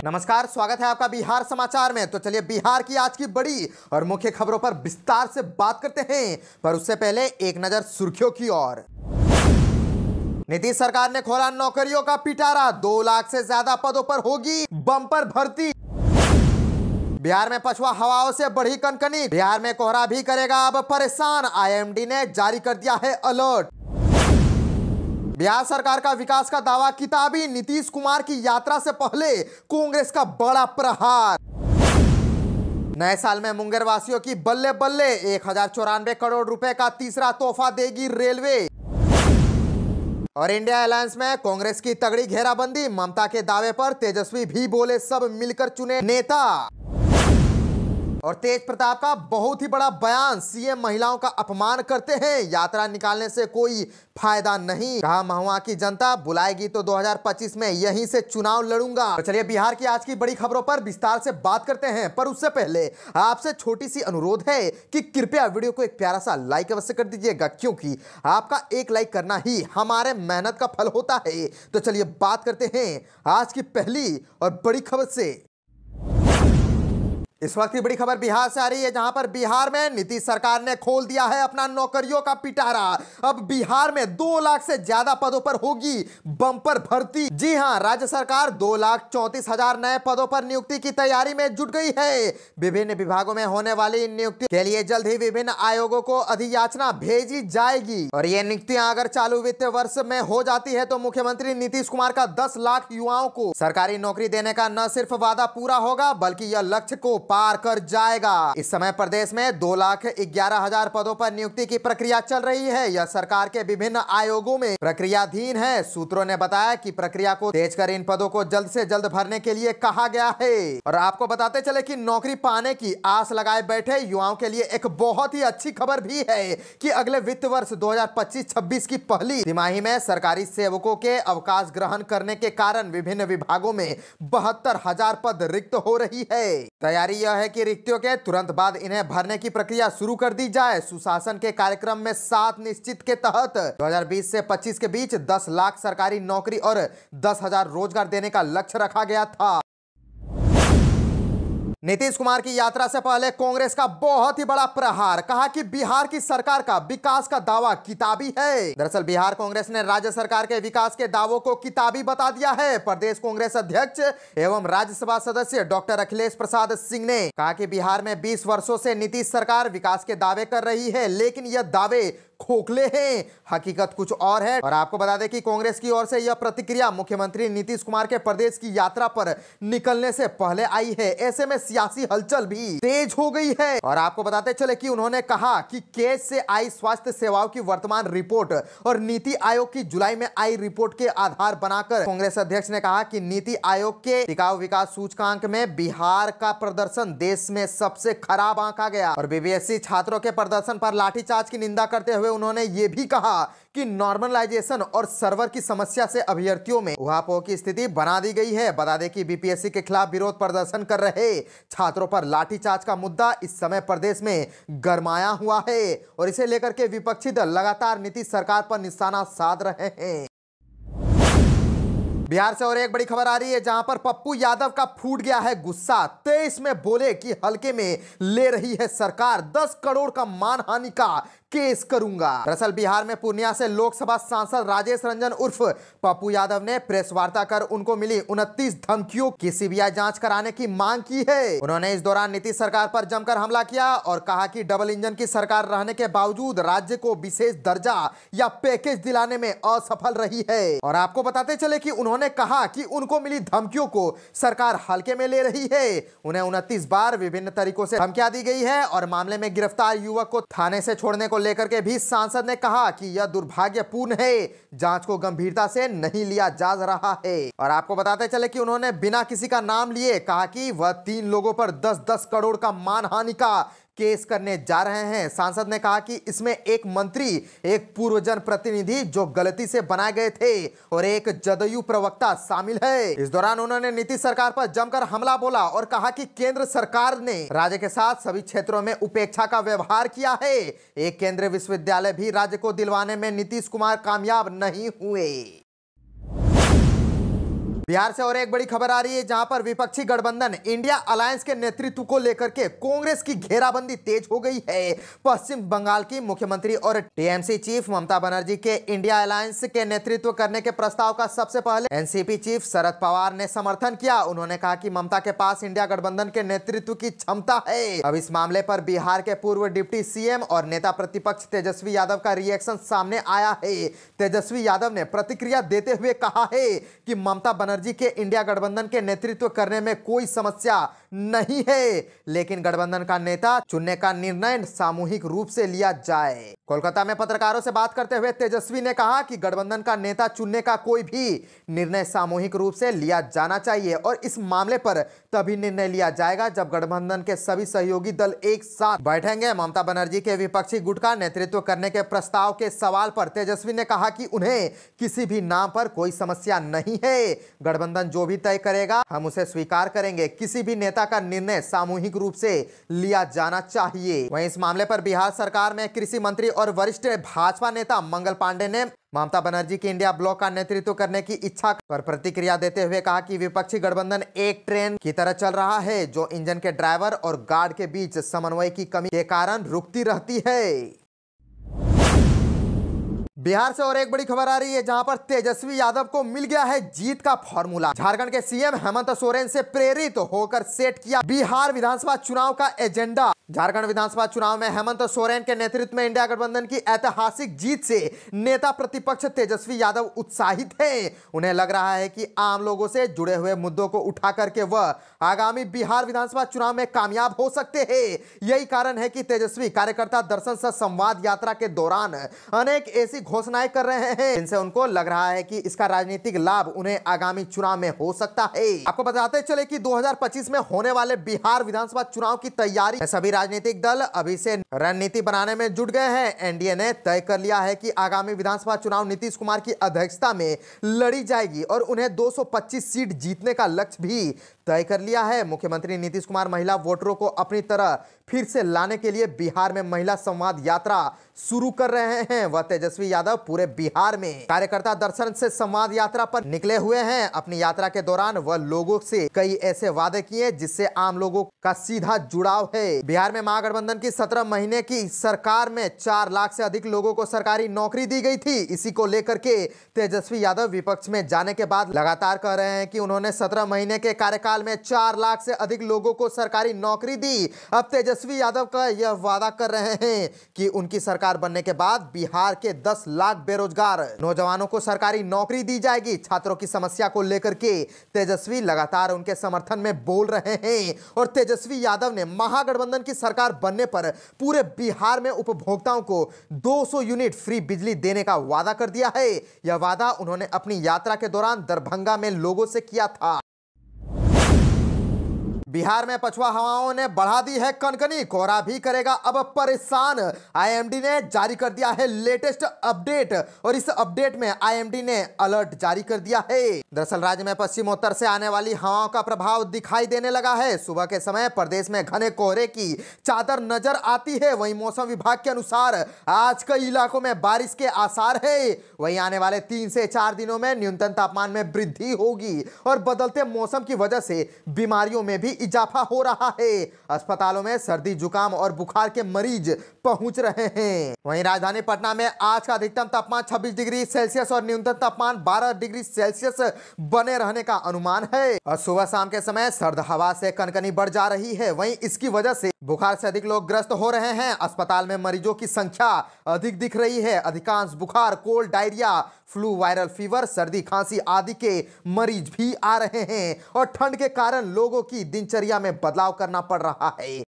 नमस्कार, स्वागत है आपका बिहार समाचार में। तो चलिए बिहार की आज की बड़ी और मुख्य खबरों पर विस्तार से बात करते हैं, पर उससे पहले एक नजर सुर्खियों की ओर। नीतीश सरकार ने खोला नौकरियों का पिटारा, 2 लाख से ज्यादा पदों पर होगी बम्पर भर्ती। बिहार में पछुआ हवाओं से बढ़ी कनकनी, बिहार में कोहरा भी करेगा अब परेशान, आईएमडी ने जारी कर दिया है अलर्ट। बिहार सरकार का विकास का दावा किताबी, नीतीश कुमार की यात्रा से पहले कांग्रेस का बड़ा प्रहार। नए साल में मुंगेर वासियों की बल्ले बल्ले, 1094 करोड़ रुपए का तीसरा तोहफा देगी रेलवे। और इंडिया अलायंस में कांग्रेस की तगड़ी घेराबंदी, ममता के दावे पर तेजस्वी भी बोले सब मिलकर चुने नेता। और तेज प्रताप का बहुत ही बड़ा बयान, सीएम महिलाओं का अपमान करते हैं, यात्रा निकालने से कोई फायदा नहीं, कहा महुआ की जनता बुलाएगी तो 2025 में यहीं से चुनाव लड़ूंगा। तो चलिए बिहार की आज की बड़ी खबरों पर विस्तार से बात करते हैं, पर उससे पहले आपसे छोटी सी अनुरोध है कि कृपया वीडियो को एक प्यारा सा लाइक अवश्य कर दीजिएगा, क्योंकि आपका एक लाइक करना ही हमारे मेहनत का फल होता है। तो चलिए बात करते हैं आज की पहली और बड़ी खबर से। इस वक्त की बड़ी खबर बिहार से आ रही है, जहां पर बिहार में नीतीश सरकार ने खोल दिया है अपना नौकरियों का पिटारा। अब बिहार में 2 लाख से ज्यादा पदों पर होगी बम्पर भर्ती। जी हां, राज्य सरकार 2,34,000 नए पदों पर नियुक्ति की तैयारी में जुट गई है। विभिन्न विभागों में होने वाली इन नियुक्ति के लिए जल्द ही विभिन्न आयोगों को अधियाचना भेजी जाएगी। और ये नियुक्तियां अगर चालू वित्त वर्ष में हो जाती है तो मुख्यमंत्री नीतीश कुमार का 10 लाख युवाओं को सरकारी नौकरी देने का न सिर्फ वादा पूरा होगा, बल्कि यह लक्ष्य को पार कर जाएगा। इस समय प्रदेश में 2,11,000 पदों पर नियुक्ति की प्रक्रिया चल रही है। यह सरकार के विभिन्न आयोगों में प्रक्रियाधीन है। सूत्रों ने बताया कि प्रक्रिया को तेज कर इन पदों को जल्द से जल्द भरने के लिए कहा गया है। और आपको बताते चले कि नौकरी पाने की आस लगाए बैठे युवाओं के लिए एक बहुत ही अच्छी खबर भी है कि अगले वित्त वर्ष 2025-26 की पहली तिमाही में सरकारी सेवकों के अवकाश ग्रहण करने के कारण विभिन्न विभागों में 72,000 पद रिक्त हो रही है। तैयारी यह है कि रिक्तियों के तुरंत बाद इन्हें भरने की प्रक्रिया शुरू कर दी जाए। सुशासन के कार्यक्रम में 7 निश्चित के तहत 2020 से 25 के बीच 10 लाख सरकारी नौकरी और 10,000 रोजगार देने का लक्ष्य रखा गया था। नीतीश कुमार की यात्रा से पहले कांग्रेस का बहुत ही बड़ा प्रहार, कहा कि बिहार की सरकार का विकास का दावा किताबी है। दरअसल बिहार कांग्रेस ने राज्य सरकार के विकास के दावों को किताबी बता दिया है। प्रदेश कांग्रेस अध्यक्ष एवं राज्यसभा सदस्य डॉक्टर अखिलेश प्रसाद सिंह ने कहा कि बिहार में 20 वर्षों से नीतीश सरकार विकास के दावे कर रही है, लेकिन यह दावे खोखले हैं, हकीकत कुछ और है। और आपको बता दें कि कांग्रेस की ओर से यह प्रतिक्रिया मुख्यमंत्री नीतीश कुमार के प्रदेश की यात्रा पर निकलने से पहले आई है। ऐसे में सियासी हलचल भी तेज हो गई है। और आपको बताते चले कि उन्होंने कहा कि केंद्र से आई स्वास्थ्य सेवाओं की वर्तमान रिपोर्ट और नीति आयोग की जुलाई में आई रिपोर्ट के आधार बनाकर कांग्रेस अध्यक्ष ने कहा कि नीति आयोग के टिकाऊ विकास सूचकांक में बिहार का प्रदर्शन देश में सबसे खराब आंका गया। और बीबीएससी छात्रों के प्रदर्शन पर लाठीचार्ज की निंदा करते हुए उन्होंने ये भी कहा कि नॉर्मलाइजेशन और सर्वर की समस्या से अभ्यर्थियों में उहापोह की स्थिति बना दी गई है। बता दें कि बीपीएससी के खिलाफ विरोध प्रदर्शन कर रहे छात्रों पर लाठीचार्ज का मुद्दा इस समय प्रदेश में गरमाया हुआ है और इसे लेकर के विपक्षी दल लगातार नीतीश सरकार पर निशाना साध रहे हैं। बिहार से और एक बड़ी खबर आ रही है, जहां पर पप्पू यादव का फूट गया है गुस्सा। 23 में बोले कि हल्के में ले रही है सरकार, 10 करोड़ का मानहानि का केस करूंगा। दरअसल बिहार में पूर्णिया से लोकसभा सांसद राजेश रंजन उर्फ पप्पू यादव ने प्रेस वार्ता कर उनको मिली 29 धमकियों की सीबीआई जांच कराने की मांग की है। उन्होंने इस दौरान नीतीश सरकार पर जमकर हमला किया और कहा कि डबल इंजन की सरकार रहने के बावजूद राज्य को विशेष दर्जा या पैकेज दिलाने में असफल रही है। और आपको बताते चले कि उन्होंने कहा कि उनको मिली धमकियों को सरकार हल्के में ले रही है। उन्हें 29 बार विभिन्न तरीकों से धमकियां दी गई है और मामले में गिरफ्तार युवक को थाने से छोड़ने को लेकर के भी सांसद ने कहा कि यह दुर्भाग्यपूर्ण है, जांच को गंभीरता से नहीं लिया जा रहा है। और आपको बताते चले कि उन्होंने बिना किसी का नाम लिए कहा कि वह 3 लोगों पर 10-10 करोड़ का मानहानि का केस करने जा रहे हैं। सांसद ने कहा कि इसमें एक मंत्री, एक पूर्व जनप्रतिनिधि जो गलती से बनाए गए थे और एक जदयू प्रवक्ता शामिल है। इस दौरान उन्होंने नीतीश सरकार पर जमकर हमला बोला और कहा कि केंद्र सरकार ने राज्य के साथ सभी क्षेत्रों में उपेक्षा का व्यवहार किया है। एक केंद्रीय विश्वविद्यालय भी राज्य को दिलवाने में नीतीश कुमार कामयाब नहीं हुए। बिहार से और एक बड़ी खबर आ रही है, जहां पर विपक्षी गठबंधन इंडिया अलायंस के नेतृत्व को लेकर के कांग्रेस की घेराबंदी तेज हो गई है। पश्चिम बंगाल की मुख्यमंत्री और टीएमसी चीफ ममता बनर्जी के इंडिया अलायंस के नेतृत्व करने के प्रस्ताव का सबसे पहले एनसीपी चीफ शरद पवार ने समर्थन किया। उन्होंने कहा कि ममता के पास इंडिया गठबंधन के नेतृत्व की क्षमता है। अब इस मामले पर बिहार के पूर्व डिप्टी सीएम और नेता प्रतिपक्ष तेजस्वी यादव का रिएक्शन सामने आया है। तेजस्वी यादव ने प्रतिक्रिया देते हुए कहा है कि ममता बनर्जी के इंडिया गठबंधन के नेतृत्व करने में कोई समस्या नहीं है, लेकिन गठबंधन का नेता चुनने का निर्णय सामूहिक रूप से लिया जाए। कोलकाता में पत्रकारों से बात करते हुए तेजस्वी ने कहा कि गठबंधन का नेता चुनने का कोई भी निर्णय सामूहिक रूप से लिया जाना चाहिए और इस मामले पर तभी निर्णय लिया जाएगा जब गठबंधन के सभी सहयोगी दल एक साथ बैठेंगे। ममता बनर्जी के विपक्षी गुट का नेतृत्व करने के प्रस्ताव के सवाल पर तेजस्वी ने कहा कि उन्हें किसी भी नाम पर कोई समस्या नहीं है। गठबंधन जो भी तय करेगा हम उसे स्वीकार करेंगे। किसी भी नेता का निर्णय सामूहिक रूप से लिया जाना चाहिए। वहीं इस मामले पर बिहार सरकार में कृषि मंत्री और वरिष्ठ भाजपा नेता मंगल पांडे ने ममता बनर्जी के इंडिया ब्लॉक का नेतृत्व करने की इच्छा पर प्रतिक्रिया देते हुए कहा कि विपक्षी गठबंधन एक ट्रेन की तरह चल रहा है, जो इंजन के ड्राइवर और गार्ड के बीच समन्वय की कमी के कारण रुकती रहती है। बिहार से और एक बड़ी खबर आ रही है, जहां पर तेजस्वी यादव को मिल गया है जीत का फॉर्मूला। झारखंड के सीएम हेमंत सोरेन से प्रेरित होकर सेट किया बिहार विधानसभा चुनाव का एजेंडा। झारखंड विधानसभा चुनाव में हेमंत सोरेन के नेतृत्व में इंडिया गठबंधन की ऐतिहासिक जीत से नेता प्रतिपक्ष तेजस्वी यादव उत्साहित हैं। उन्हें लग रहा है कि आम लोगों से जुड़े हुए मुद्दों को उठा करके वह आगामी बिहार विधानसभा चुनाव में कामयाब हो सकते हैं। यही कारण है कि तेजस्वी कार्यकर्ता दर्शन सह संवाद यात्रा के दौरान अनेक ऐसी घोषणाएं कर रहे हैं जिनसे उनको लग रहा है कि इसका राजनीतिक लाभ उन्हें आगामी चुनाव में हो सकता है। आपको बताते चले कि 2025 में होने वाले बिहार विधानसभा चुनाव की तैयारी सभी राजनीतिक दल अभी से रणनीति बनाने में जुट गए हैं। एनडीए ने तय कर लिया है कि आगामी विधानसभा चुनाव नीतीश कुमार की अध्यक्षता में लड़ी जाएगी और उन्हें 225 सीट जीतने का लक्ष्य भी तय कर लिया है। मुख्यमंत्री नीतीश कुमार महिला वोटरों को अपनी तरह फिर से लाने के लिए बिहार में महिला संवाद यात्रा शुरू कर रहे हैं। वह तेजस्वी यादव पूरे बिहार में कार्यकर्ता दर्शन से संवाद यात्रा पर निकले हुए हैं। अपनी यात्रा के दौरान वह लोगों से कई ऐसे वादे किए जिससे आम लोगों का सीधा जुड़ाव है। बिहार में महागठबंधन की 17 महीने की सरकार में 4 लाख से अधिक लोगों को सरकारी नौकरी दी गई थी। इसी को लेकर के तेजस्वी यादव विपक्ष में जाने के बाद लगातार कह रहे हैं कि उन्होंने 17 महीने के कार्यकाल में 4 लाख से अधिक लोगों को सरकारी नौकरी दी। अब तेजस्वी यादव का यह वादा कर रहे हैं कि उनकी सरकार बनने के बाद बिहार के 10 लाख बेरोजगार नौजवानों को सरकारी नौकरी दी जाएगी। छात्रों की समस्या को लेकर के तेजस्वी लगातार उनके समर्थन में बोल रहे हैं और तेजस्वी यादव ने महागठबंधन की सरकार बनने पर पूरे बिहार में उपभोक्ताओं को 200 यूनिट फ्री बिजली देने का वादा कर दिया है। यह वादा उन्होंने अपनी यात्रा के दौरान दरभंगा में लोगों से किया था। बिहार में पछुआ हवाओं ने बढ़ा दी है कनकनी, कोहरा भी करेगा अब परेशान। आईएमडी ने जारी कर दिया है लेटेस्ट अपडेट और इस अपडेट में आईएमडी ने अलर्ट जारी कर दिया है। दरअसल राज्य में पश्चिमोत्तर से आने वाली हवाओं का प्रभाव दिखाई देने लगा है। सुबह के समय प्रदेश में घने कोहरे की चादर नजर आती है। वहीं मौसम विभाग के अनुसार आज कई इलाकों में बारिश के आसार है। वहीं आने वाले 3 से 4 दिनों में न्यूनतम तापमान में वृद्धि होगी और बदलते मौसम की वजह से बीमारियों में भी इजाफा हो रहा है। अस्पतालों में सर्दी जुकाम और बुखार के मरीज पहुंच रहे हैं। वहीं राजधानी पटना में आज का अधिकतम तापमान 26 डिग्री सेल्सियस और न्यूनतम तापमान 12 डिग्री सेल्सियस बने रहने का अनुमान है और सुबह शाम के समय सर्द हवा से कनकनी बढ़ जा रही है। वहीं इसकी वजह से बुखार से अधिक लोग ग्रस्त हो रहे हैं। अस्पताल में मरीजों की संख्या अधिक दिख रही है। अधिकांश बुखार, cold, diarrhoea, flu, viral fever, सर्दी, खांसी आदि के मरीज भी आ रहे हैं और ठंड के कारण लोगों की दिनचर्या में बदलाव करना पड़ रहा है।